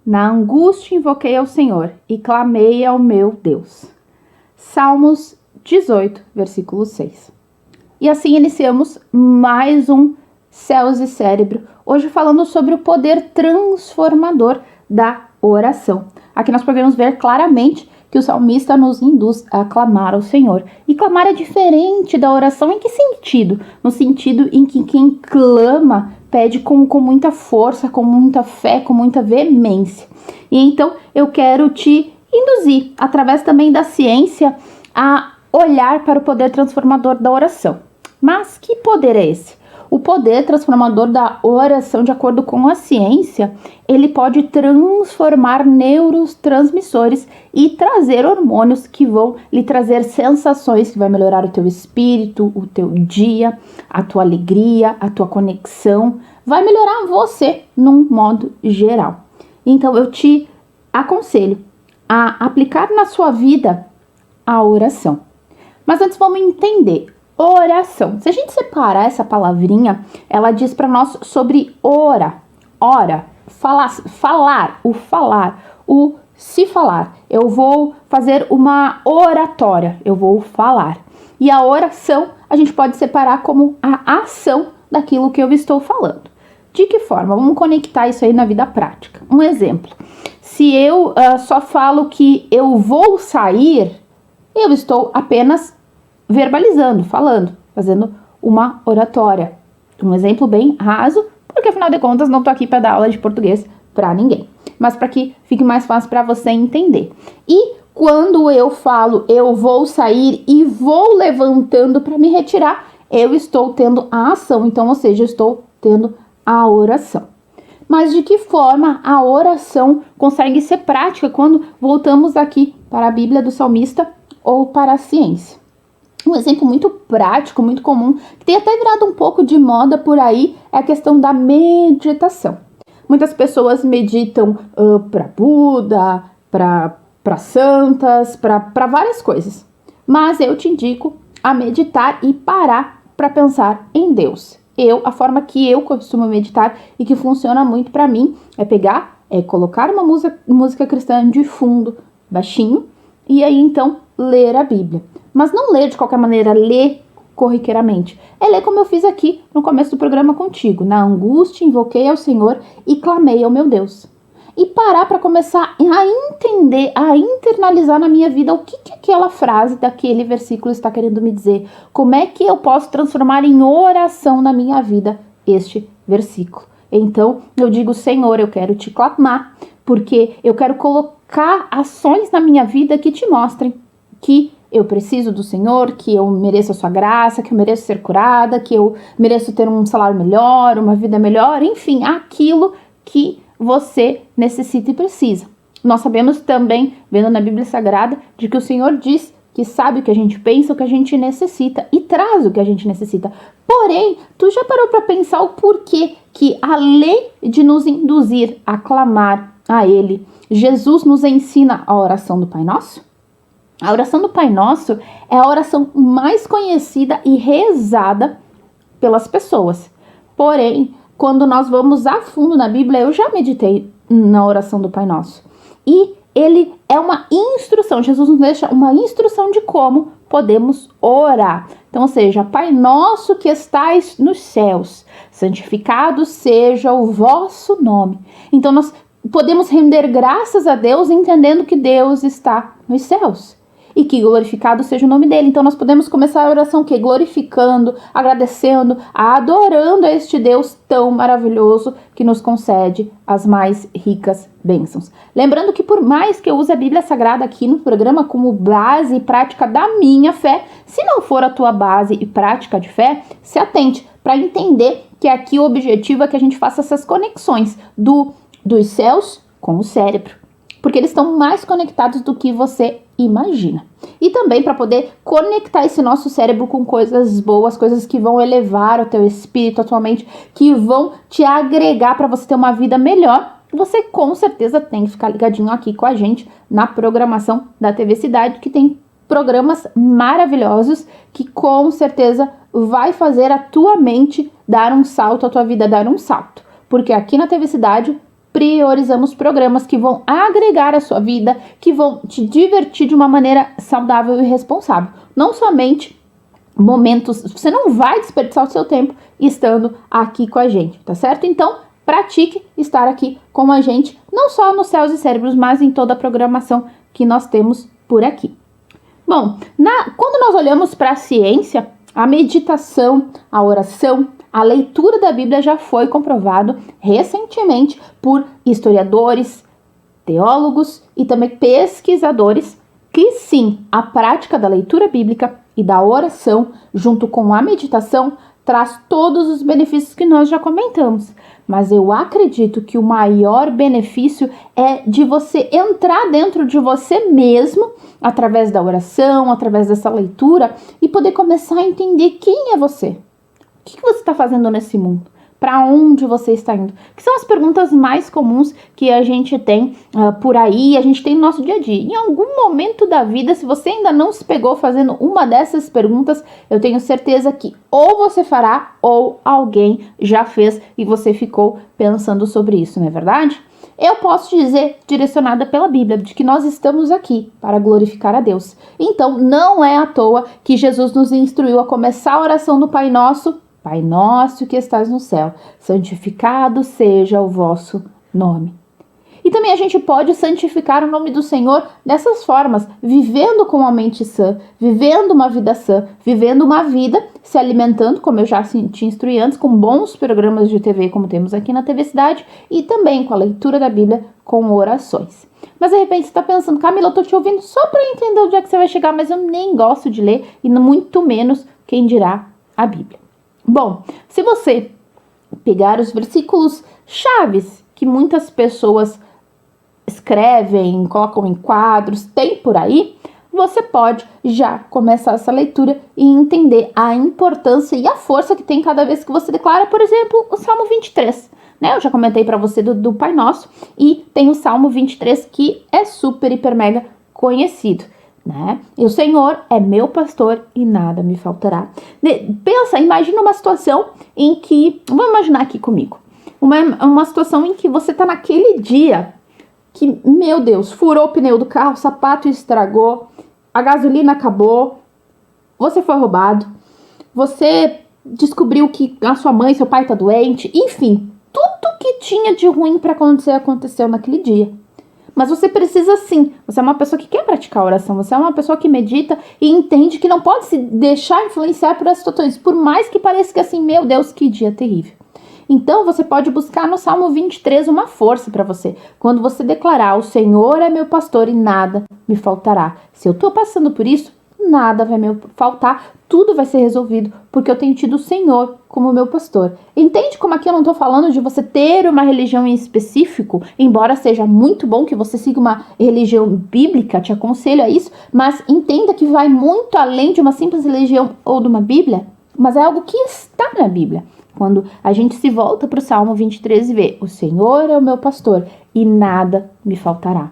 Na angústia invoquei ao Senhor e clamei ao meu Deus. Salmos 18, versículo 6. E assim iniciamos mais um Céus e Cérebro, hoje falando sobre o poder transformador da oração. Aqui nós podemos ver claramente que o salmista nos induz a clamar ao Senhor. E clamar é diferente da oração em que sentido? No sentido em que quem clama pede com muita força, com muita fé, com muita veemência. E então eu quero te induzir, através também da ciência, a olhar para o poder transformador da oração. Mas que poder é esse? O poder transformador da oração, de acordo com a ciência, ele pode transformar neurotransmissores e trazer hormônios que vão lhe trazer sensações que vai melhorar o teu espírito, o teu dia, a tua alegria, a tua conexão, vai melhorar você num modo geral. Então eu te aconselho a aplicar na sua vida a oração. Mas antes vamos entender. Oração. Se a gente separar essa palavrinha, ela diz para nós sobre ora, falar, o se falar. Eu vou fazer uma oratória, eu vou falar. E a oração a gente pode separar como a ação daquilo que eu estou falando. De que forma? Vamos conectar isso aí na vida prática. Um exemplo. Se eu só falo que eu vou sair, eu estou apenas verbalizando, falando, fazendo uma oratória. Um exemplo bem raso, porque afinal de contas não tô aqui para dar aula de português para ninguém, mas para que fique mais fácil para você entender. E quando eu falo eu vou sair e vou levantando para me retirar, eu estou tendo a ação, então, ou seja, eu estou tendo a oração. Mas de que forma a oração consegue ser prática quando voltamos aqui para a Bíblia do salmista ou para a ciência? Um exemplo muito prático, muito comum, que tem até virado um pouco de moda por aí, é a questão da meditação. Muitas pessoas meditam para Buda, para santas, para várias coisas. Mas eu te indico a meditar e parar para pensar em Deus. A forma que eu costumo meditar e que funciona muito para mim é colocar uma música cristã de fundo, baixinho, e aí então ler a Bíblia. Mas não ler de qualquer maneira, ler corriqueiramente. É ler como eu fiz aqui no começo do programa contigo. Na angústia invoquei ao Senhor e clamei ao meu Deus. E parar para começar a entender, a internalizar na minha vida o que aquela frase daquele versículo está querendo me dizer. Como é que eu posso transformar em oração na minha vida este versículo. Então eu digo, Senhor, eu quero te clamar, porque eu quero colocar ações na minha vida que te mostrem que eu preciso do Senhor, que eu mereço a sua graça, que eu mereço ser curada, que eu mereço ter um salário melhor, uma vida melhor, enfim, aquilo que você necessita e precisa. Nós sabemos também, vendo na Bíblia Sagrada, de que o Senhor diz que sabe o que a gente pensa, o que a gente necessita e traz o que a gente necessita. Porém, tu já parou para pensar o porquê que, além de nos induzir a clamar a Ele, Jesus nos ensina a oração do Pai Nosso? A oração do Pai Nosso é a oração mais conhecida e rezada pelas pessoas. Porém, quando nós vamos a fundo na Bíblia, eu já meditei na oração do Pai Nosso. E ele é uma instrução, Jesus nos deixa uma instrução de como podemos orar. Então, ou seja, Pai Nosso que estais nos céus, santificado seja o vosso nome. Então, nós podemos render graças a Deus entendendo que Deus está nos céus. E que glorificado seja o nome dele. Então nós podemos começar a oração que glorificando, agradecendo, adorando a este Deus tão maravilhoso que nos concede as mais ricas bênçãos. Lembrando que por mais que eu use a Bíblia Sagrada aqui no programa como base e prática da minha fé, se não for a tua base e prática de fé, se atente para entender que aqui o objetivo é que a gente faça essas conexões dos céus com o cérebro. Porque eles estão mais conectados do que você imagina. E também para poder conectar esse nosso cérebro com coisas boas, coisas que vão elevar o teu espírito, a tua mente, que vão te agregar para você ter uma vida melhor, você com certeza tem que ficar ligadinho aqui com a gente na programação da TV Cidade, que tem programas maravilhosos que com certeza vai fazer a tua mente dar um salto, a tua vida dar um salto. Porque aqui na TV Cidade priorizamos programas que vão agregar a sua vida, que vão te divertir de uma maneira saudável e responsável. Não somente momentos, você não vai desperdiçar o seu tempo estando aqui com a gente, tá certo? Então, pratique estar aqui com a gente, não só nos Céus e Cérebros, mas em toda a programação que nós temos por aqui. Bom, quando nós olhamos para a ciência, a meditação, a oração, a leitura da Bíblia já foi comprovado recentemente por historiadores, teólogos e também pesquisadores que sim, a prática da leitura bíblica e da oração, junto com a meditação, traz todos os benefícios que nós já comentamos. Mas eu acredito que o maior benefício é de você entrar dentro de você mesmo, através da oração, através dessa leitura, e poder começar a entender quem é você. O que você está fazendo nesse mundo? Para onde você está indo? Que são as perguntas mais comuns que a gente tem por aí, a gente tem no nosso dia a dia. Em algum momento da vida, se você ainda não se pegou fazendo uma dessas perguntas, eu tenho certeza que ou você fará ou alguém já fez e você ficou pensando sobre isso, não é verdade? Eu posso dizer, direcionada pela Bíblia, de que nós estamos aqui para glorificar a Deus. Então, não é à toa que Jesus nos instruiu a começar a oração do Pai Nosso. Pai nosso que estás no céu, santificado seja o vosso nome. E também a gente pode santificar o nome do Senhor dessas formas, vivendo com a mente sã, vivendo uma vida sã, vivendo uma vida se alimentando, como eu já te instruí antes, com bons programas de TV, como temos aqui na TV Cidade, e também com a leitura da Bíblia, com orações. Mas de repente você está pensando, Camila, eu tô te ouvindo só para entender onde é que você vai chegar, mas eu nem gosto de ler, e muito menos quem dirá a Bíblia. Bom, se você pegar os versículos chaves que muitas pessoas escrevem, colocam em quadros, tem por aí, você pode já começar essa leitura e entender a importância e a força que tem cada vez que você declara, por exemplo, o Salmo 23. Né? Eu já comentei para você do Pai Nosso e tem o Salmo 23 que é super, hiper, mega conhecido. Né? E o Senhor é meu pastor e nada me faltará. Imagina uma situação em que, vamos imaginar aqui comigo, uma situação em que você está naquele dia que, meu Deus, furou o pneu do carro, o sapato estragou, a gasolina acabou, você foi roubado, você descobriu que a sua mãe, seu pai está doente, enfim, tudo que tinha de ruim para acontecer aconteceu naquele dia. Mas você precisa sim, você é uma pessoa que quer praticar a oração, você é uma pessoa que medita e entende que não pode se deixar influenciar por essas situações, por mais que pareça que assim, meu Deus, que dia terrível. Então você pode buscar no Salmo 23 uma força para você, quando você declarar, o Senhor é meu pastor e nada me faltará. Se eu estou passando por isso, nada vai me faltar, tudo vai ser resolvido, porque eu tenho tido o Senhor como meu pastor. Entende como aqui eu não estou falando de você ter uma religião em específico, embora seja muito bom que você siga uma religião bíblica, te aconselho a isso, mas entenda que vai muito além de uma simples religião ou de uma Bíblia, mas é algo que está na Bíblia. Quando a gente se volta para o Salmo 23 e vê, o Senhor é o meu pastor e nada me faltará.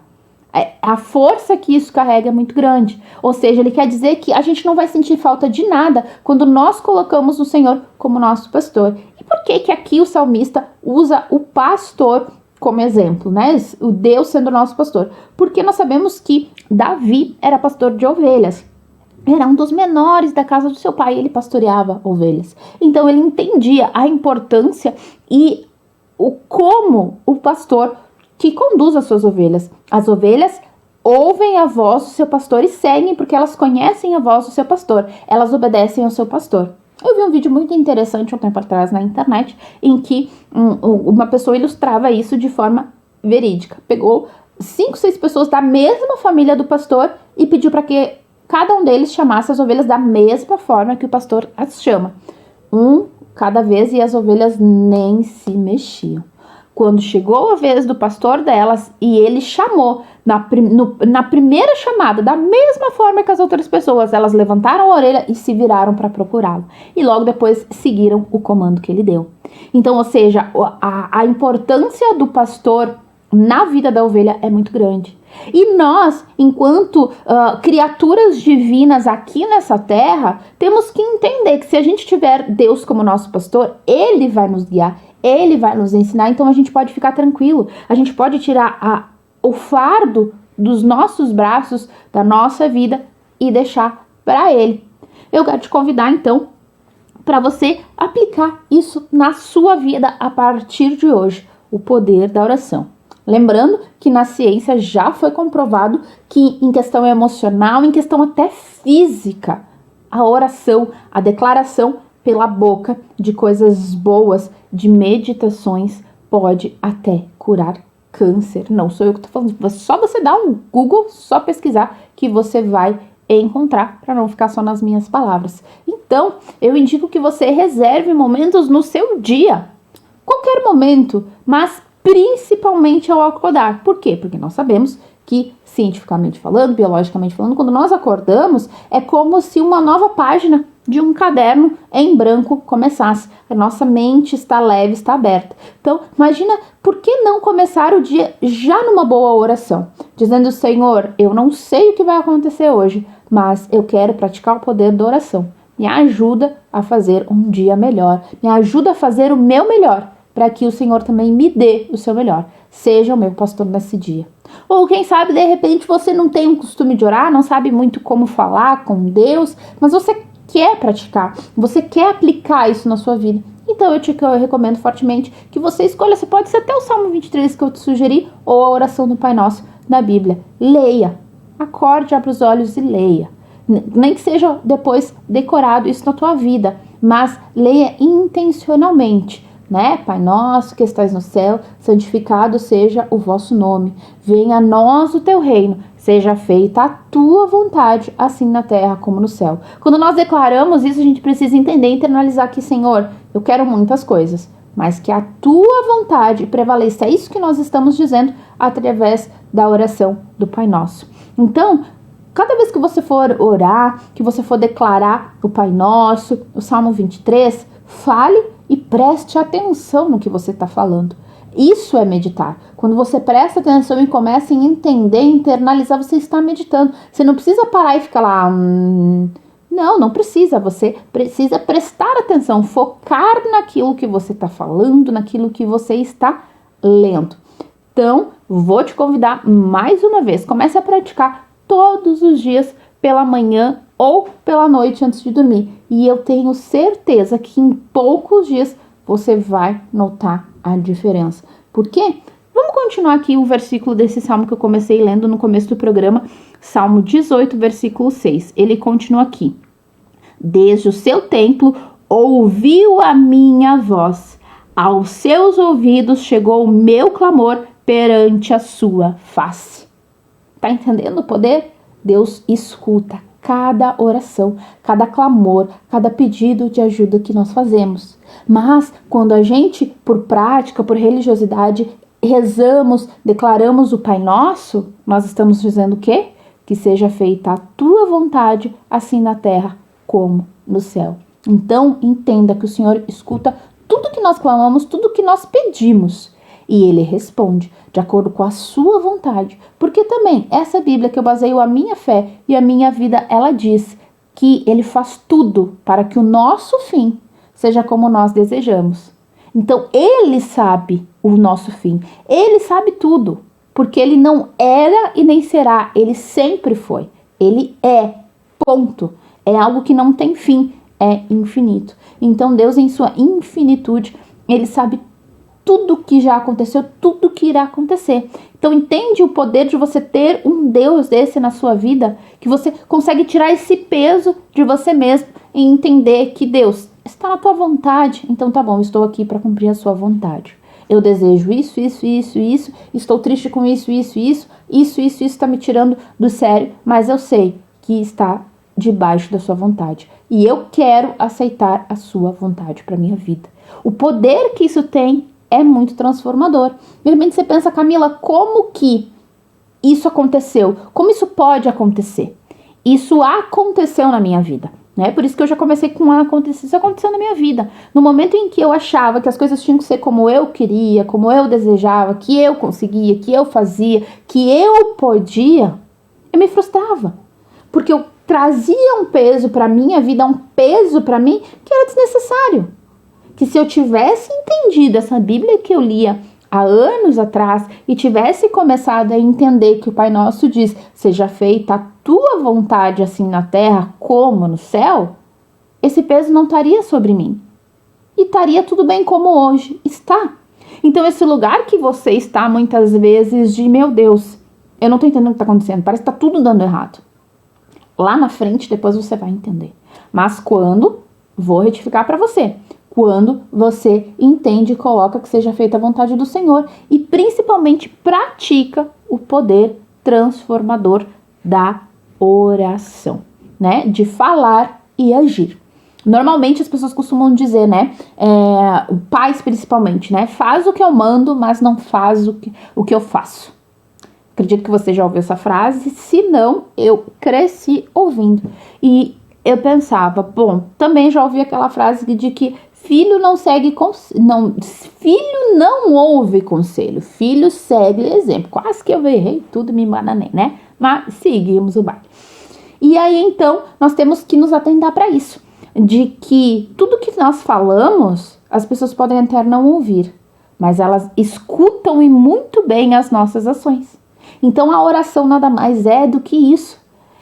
A força que isso carrega é muito grande. Ou seja, ele quer dizer que a gente não vai sentir falta de nada quando nós colocamos o Senhor como nosso pastor. E por que aqui o salmista usa o pastor como exemplo, né? O Deus sendo nosso pastor? Porque nós sabemos que Davi era pastor de ovelhas. Era um dos menores da casa do seu pai, ele pastoreava ovelhas. Então ele entendia a importância e como o pastor que conduz as suas ovelhas. As ovelhas ouvem a voz do seu pastor e seguem porque elas conhecem a voz do seu pastor. Elas obedecem ao seu pastor. Eu vi um vídeo muito interessante um tempo atrás na internet em que uma pessoa ilustrava isso de forma verídica. Pegou 5, 6 pessoas da mesma família do pastor e pediu para que cada um deles chamasse as ovelhas da mesma forma que o pastor as chama. Um cada vez e as ovelhas nem se mexiam. Quando chegou a vez do pastor delas e ele chamou na primeira chamada, da mesma forma que as outras pessoas, elas levantaram a orelha e se viraram para procurá-lo. E logo depois seguiram o comando que ele deu. Então, ou seja, a importância do pastor na vida da ovelha é muito grande. E nós, enquanto criaturas divinas aqui nessa terra, temos que entender que se a gente tiver Deus como nosso pastor, Ele vai nos guiar, Ele vai nos ensinar, então a gente pode ficar tranquilo. A gente pode tirar o fardo dos nossos braços, da nossa vida e deixar para Ele. Eu quero te convidar, então, para você aplicar isso na sua vida a partir de hoje, o poder da oração. Lembrando que na ciência já foi comprovado que em questão emocional, em questão até física, a oração, a declaração pela boca de coisas boas, de meditações, pode até curar câncer. Não sou eu que estou falando, só você dar um Google, só pesquisar que você vai encontrar, para não ficar só nas minhas palavras. Então, eu indico que você reserve momentos no seu dia, qualquer momento, mas principalmente ao acordar. Por quê? Porque nós sabemos que, cientificamente falando, biologicamente falando, quando nós acordamos, é como se uma nova página de um caderno em branco começasse. A nossa mente está leve, está aberta. Então, imagina, por que não começar o dia já numa boa oração? Dizendo, Senhor, eu não sei o que vai acontecer hoje, mas eu quero praticar o poder da oração. Me ajuda a fazer um dia melhor. Me ajuda a fazer o meu melhor, para que o Senhor também me dê o seu melhor. Seja o meu pastor nesse dia. Ou quem sabe, de repente, você não tem um costume de orar, não sabe muito como falar com Deus, mas você quer praticar, você quer aplicar isso na sua vida. Então eu recomendo fortemente que você escolha, você pode ser até o Salmo 23 que eu te sugeri, ou a oração do Pai Nosso na Bíblia. Leia, acorde, abra os olhos e leia. Nem que seja depois decorado isso na tua vida, mas leia intencionalmente, né? Pai nosso que estás no céu, santificado seja o vosso nome. Venha a nós o teu reino, seja feita a tua vontade, assim na terra como no céu. Quando nós declaramos isso, a gente precisa entender e internalizar que, Senhor, eu quero muitas coisas, mas que a tua vontade prevaleça. É isso que nós estamos dizendo através da oração do Pai Nosso. Então, cada vez que você for orar, que você for declarar o Pai Nosso, o Salmo 23, fale e preste atenção no que você está falando. Isso é meditar. Quando você presta atenção e começa a entender, internalizar, você está meditando. Você não precisa parar e ficar lá... Não precisa. Você precisa prestar atenção, focar naquilo que você está falando, naquilo que você está lendo. Então, vou te convidar mais uma vez. Comece a praticar todos os dias pela manhã ou pela noite antes de dormir. E eu tenho certeza que em poucos dias você vai notar a diferença. Por quê? Vamos continuar aqui o versículo desse salmo que eu comecei lendo no começo do programa, Salmo 18, versículo 6. Ele continua aqui. Desde o seu templo ouviu a minha voz. Aos seus ouvidos chegou o meu clamor perante a sua face. Tá entendendo o poder? Deus escuta cada oração, cada clamor, cada pedido de ajuda que nós fazemos. Mas quando a gente, por prática, por religiosidade, rezamos, declaramos o Pai Nosso, nós estamos dizendo o quê? Que seja feita a tua vontade, assim na terra como no céu. Então, entenda que o Senhor escuta tudo que nós clamamos, tudo que nós pedimos. E Ele responde de acordo com a sua vontade. Porque também, essa Bíblia que eu baseio a minha fé e a minha vida, ela diz que Ele faz tudo para que o nosso fim seja como nós desejamos. Então, Ele sabe o nosso fim. Ele sabe tudo. Porque Ele não era e nem será. Ele sempre foi. Ele é. Ponto. É algo que não tem fim. É infinito. Então, Deus, em sua infinitude, Ele sabe tudo que já aconteceu, tudo que irá acontecer. Então, entende o poder de você ter um Deus desse na sua vida, que você consegue tirar esse peso de você mesmo e entender que Deus está na tua vontade. Então, tá bom, estou aqui para cumprir a sua vontade. Eu desejo isso, estou triste com isso está me tirando do sério, mas eu sei que está debaixo da sua vontade. E eu quero aceitar a sua vontade para minha vida. O poder que isso tem é muito transformador. De repente você pensa, Camila, como que isso aconteceu? Como isso pode acontecer? Isso aconteceu na minha vida, né? Por isso que eu já comecei com isso aconteceu na minha vida. No momento em que eu achava que as coisas tinham que ser como eu queria, como eu desejava, que eu conseguia, que eu fazia, que eu podia, eu me frustrava. Porque eu trazia um peso para minha vida, um peso para mim que era desnecessário. que se eu tivesse entendido essa Bíblia que eu lia há anos atrás e tivesse começado a entender que o Pai Nosso diz: seja feita a tua vontade assim na terra como no céu, esse peso não estaria sobre mim. E estaria tudo bem como hoje está. Então esse lugar que você está muitas vezes de, meu Deus, eu não estou entendendo o que está acontecendo, parece que está tudo dando errado. Lá na frente, depois você vai entender. Mas quando, vou retificar para você, quando você entende e coloca que seja feita a vontade do Senhor e principalmente pratica o poder transformador da oração, né? De falar e agir. Normalmente as pessoas costumam dizer, né? Pais principalmente, né? Faz o que eu mando, mas não faz o que eu faço. Acredito que você já ouviu essa frase, se não, eu cresci ouvindo. E eu pensava, bom, também já ouvi aquela frase de que filho não ouve conselho, filho segue exemplo. Quase que eu errei tudo, me embananei, né? Mas seguimos o baile. E aí, então, nós temos que nos atentar para isso, de que tudo que nós falamos, as pessoas podem até não ouvir, mas elas escutam e muito bem as nossas ações. Então, a oração nada mais é do que isso.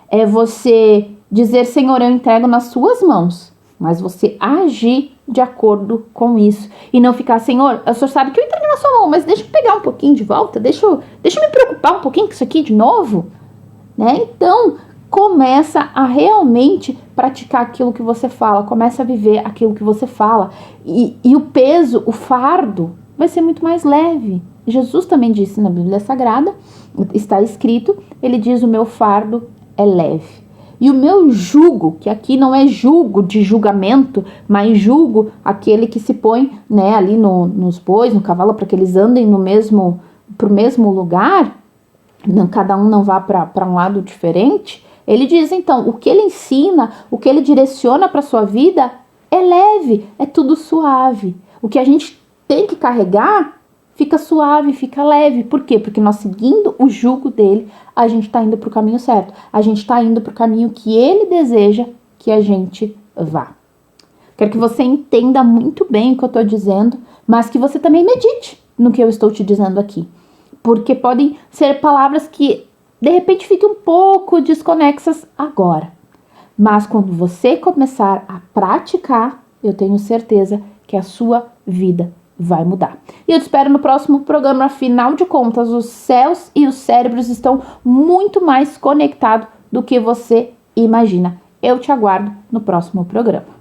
É você dizer, Senhor, eu entrego nas suas mãos, mas você agir de acordo com isso. E não ficar, Senhor, o Senhor sabe que eu entrego na sua mão, mas deixa eu pegar um pouquinho de volta, deixa eu me preocupar um pouquinho com isso aqui de novo, né? Então, começa a realmente praticar aquilo que você fala, começa a viver aquilo que você fala. E o peso, o fardo, vai ser muito mais leve. Jesus também disse na Bíblia Sagrada, está escrito, ele diz, o meu fardo é leve. E o meu jugo, que aqui não é jugo de julgamento, mas jugo aquele que se põe, né, ali nos bois, no cavalo, para que eles andem pro mesmo lugar, cada um não vá para um lado diferente. Ele diz, então, o que ele ensina, o que ele direciona para sua vida é leve, é tudo suave. O que a gente tem que carregar fica suave, fica leve. Por quê? Porque nós seguindo o jugo dele, a gente está indo para o caminho certo. A gente está indo para o caminho que ele deseja que a gente vá. Quero que você entenda muito bem o que eu estou dizendo, mas que você também medite no que eu estou te dizendo aqui. Porque podem ser palavras que, de repente, fiquem um pouco desconexas agora. Mas quando você começar a praticar, eu tenho certeza que a sua vida vai mudar. E eu te espero no próximo programa. Afinal de contas, os céus e os cérebros estão muito mais conectados do que você imagina. Eu te aguardo no próximo programa.